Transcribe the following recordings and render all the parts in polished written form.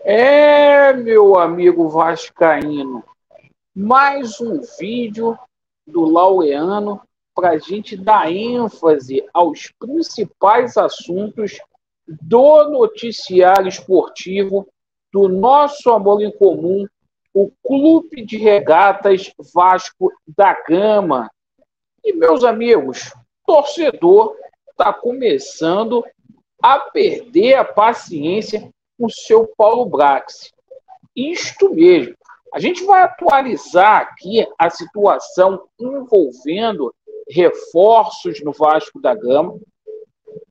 Meu amigo vascaíno, mais um vídeo do Laureano para a gente dar ênfase aos principais assuntos do noticiário esportivo do nosso amor em comum, o Clube de Regatas Vasco da Gama. E, meus amigos, torcedor está começando a perder a paciência com o seu Paulo Brax. Isto mesmo. A gente vai atualizar aqui a situação envolvendo reforços no Vasco da Gama.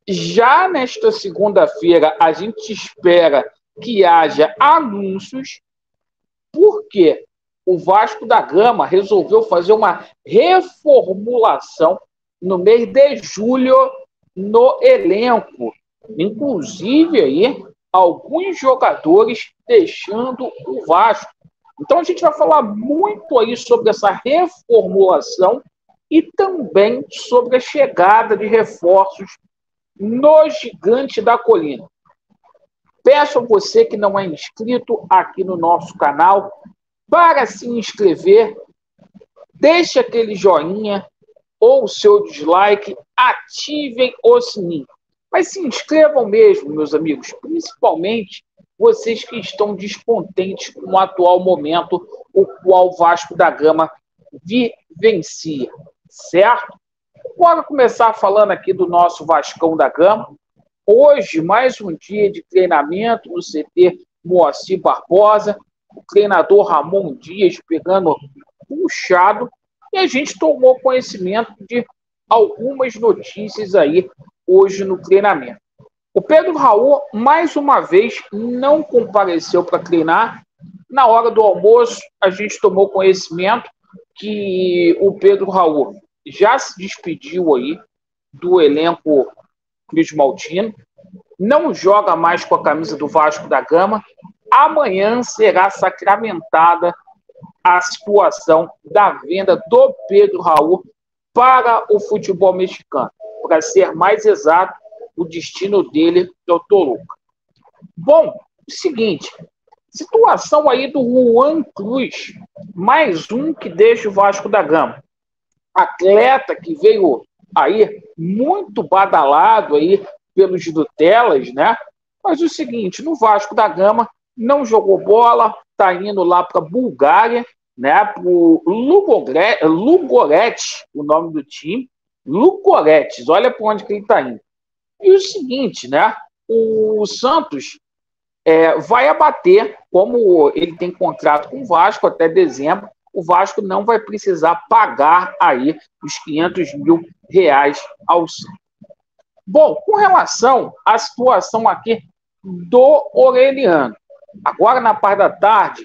Já nesta segunda-feira, a gente espera que haja anúncios, porque o Vasco da Gama resolveu fazer uma reformulação no mês de julho no elenco. Inclusive aí, alguns jogadores deixando o Vasco. Então a gente vai falar muito aí sobre essa reformulação e também sobre a chegada de reforços no Gigante da Colina. Peço a você que não é inscrito aqui no nosso canal para se inscrever, deixe aquele joinha ou o seu dislike, ativem o sininho. Mas se inscrevam mesmo, meus amigos, principalmente vocês que estão descontentes com o atual momento o qual o Vasco da Gama vivencia, certo? Bora começar falando aqui do nosso Vascão da Gama. Hoje, mais um dia de treinamento no CT Moacir Barbosa, o treinador Ramon Dias pegando puxado, e a gente tomou conhecimento de algumas notícias aí hoje no treinamento. O Pedro Raul, mais uma vez, não compareceu para treinar. Na hora do almoço, a gente tomou conhecimento que o Pedro Raul já se despediu aí do elenco Cruz Maltino, não joga mais com a camisa do Vasco da Gama. Amanhã será sacramentada a situação da venda do Pedro Raul para o futebol mexicano. Para ser mais exato, o destino dele é o Toluca. Bom, seguinte, situação aí do Juan Cruz, mais um que deixa o Vasco da Gama. Atleta que veio aí muito badalado aí pelos Nutellas, né? Mas o seguinte, no Vasco da Gama não jogou bola, tá indo lá para a Bulgária, né? Para o Ludogorets, o nome do time, Ludogorets, olha para onde que ele está indo. E o seguinte, né? O Santos vai abater, como ele tem contrato com o Vasco até dezembro, o Vasco não vai precisar pagar aí os R$500 mil ao Santos. Bom, com relação à situação aqui do Orelhano, agora na parte da tarde,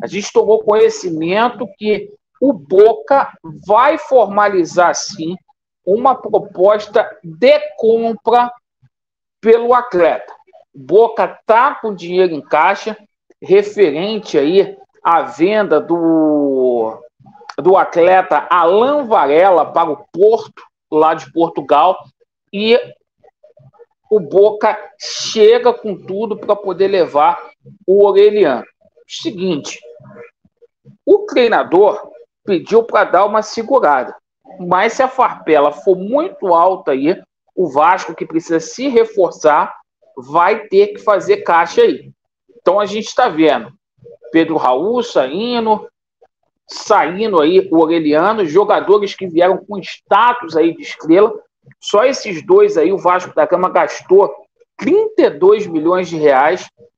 a gente tomou conhecimento que o Boca vai formalizar, sim, uma proposta de compra pelo atleta. O Boca está com dinheiro em caixa, referente aí à venda do atleta Alan Varela para o Porto, lá de Portugal, e o Boca chega com tudo para poder levar o Orelhano. Seguinte, o treinador pediu para dar uma segurada, mas se a farpela for muito alta aí, o Vasco, que precisa se reforçar, vai ter que fazer caixa aí. Então a gente está vendo Pedro Raul saindo aí o Orelhano, jogadores que vieram com status aí de estrela. Só esses dois aí, o Vasco da Gama gastou R$32 milhões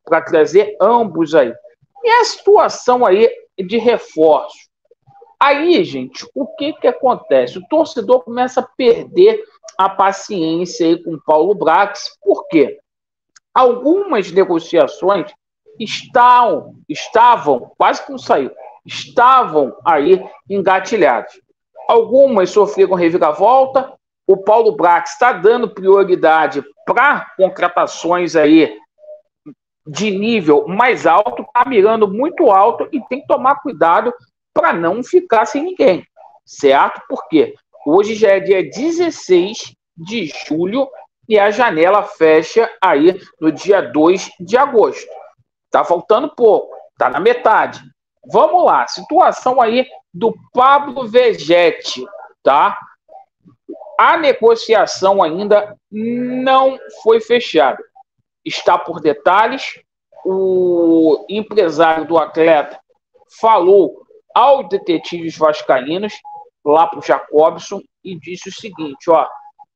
para trazer ambos aí. E a situação aí de reforço. Aí, gente, o que acontece? O torcedor começa a perder a paciência aí com o Paulo Brax. Por quê? Algumas negociações estavam, quase que não saiu, estavam aí engatilhadas. Algumas sofreram reviravolta. O Paulo Brax está dando prioridade para contratações aí de nível mais alto, está mirando muito alto e tem que tomar cuidado para não ficar sem ninguém, certo? Porque hoje já é dia 16 de julho e a janela fecha aí no dia 2 de agosto. Tá faltando pouco, tá na metade. Vamos lá, situação aí do Pablo Vegetti, tá? A negociação ainda não foi fechada. Está por detalhes. O empresário do atleta falou aos detetives vascaínos, lá para o Jacobson, e disse o seguinte, ó,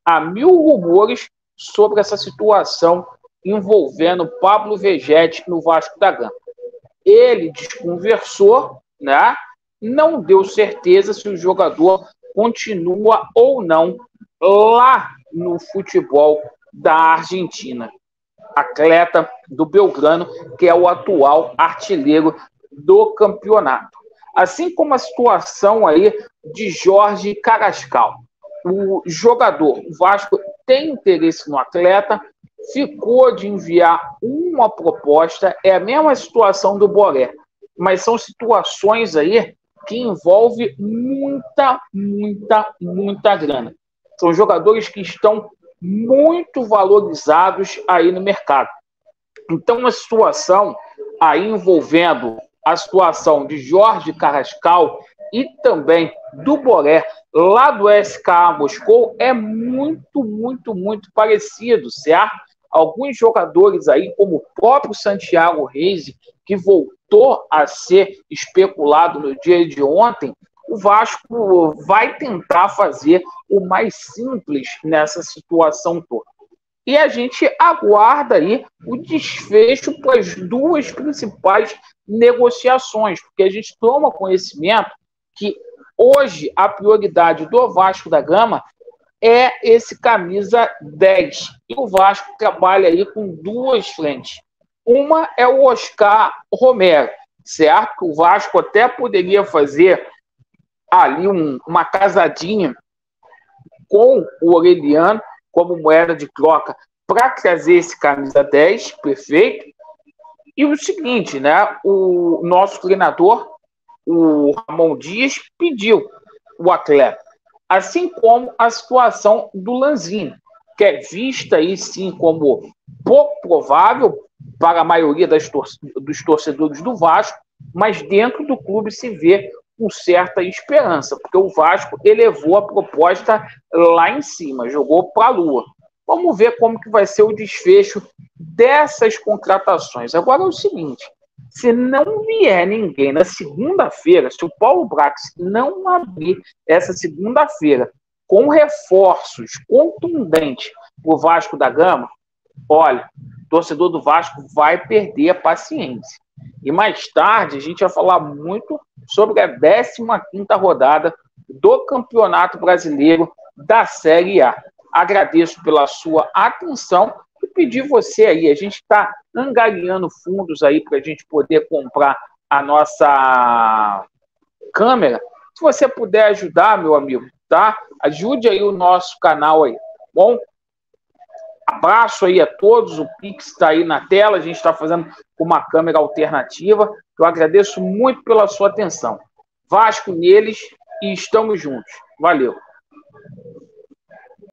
há 1000 rumores sobre essa situação envolvendo Pablo Vegetti no Vasco da Gama. Ele desconversou, né? Não deu certeza se o jogador continua ou não lá no futebol da Argentina. Atleta do Belgrano, que é o atual artilheiro do campeonato. Assim como a situação aí de Jorge Carrascal. O jogador, o Vasco tem interesse no atleta, ficou de enviar uma proposta, é a mesma situação do Boré, mas são situações aí que envolvem muita grana. São jogadores que estão muito valorizados aí no mercado. Então, uma situação aí envolvendo a situação de Jorge Carrascal e também do Boré, lá do SKA Moscou, é muito parecido, certo? Alguns jogadores aí, como o próprio Santiago Reis, que voltou a ser especulado no dia de ontem, o Vasco vai tentar fazer o mais simples nessa situação toda. E a gente aguarda aí o desfecho para as duas principais negociações, porque a gente toma conhecimento que hoje a prioridade do Vasco da Gama é esse camisa 10. E o Vasco trabalha aí com duas frentes. Uma é o Oscar Romero, certo? O Vasco até poderia fazer ali uma casadinha com o Aureliano como moeda de troca para trazer esse camisa 10, perfeito. E o seguinte, né? O nosso treinador, o Ramon Dias, pediu o atleta. Assim como a situação do Lanzini, que é vista aí sim como pouco provável para a maioria dos torcedores do Vasco, mas dentro do clube se vê com certa esperança, porque o Vasco elevou a proposta lá em cima, jogou para a lua. Vamos ver como que vai ser o desfecho dessas contratações. Agora é o seguinte, se não vier ninguém na segunda-feira, se o Paulo Brax não abrir essa segunda-feira com reforços contundentes para o Vasco da Gama, olha, o torcedor do Vasco vai perder a paciência. E mais tarde a gente vai falar muito sobre a 15ª rodada do Campeonato Brasileiro da Série A. Agradeço pela sua atenção e pedir você aí, a gente está angariando fundos aí para a gente poder comprar a nossa câmera. Se você puder ajudar, meu amigo, tá? Ajude aí o nosso canal aí, bom? Abraço aí a todos, o Pix está aí na tela, a gente está fazendo uma câmera alternativa. Eu agradeço muito pela sua atenção. Vasco neles e estamos juntos. Valeu.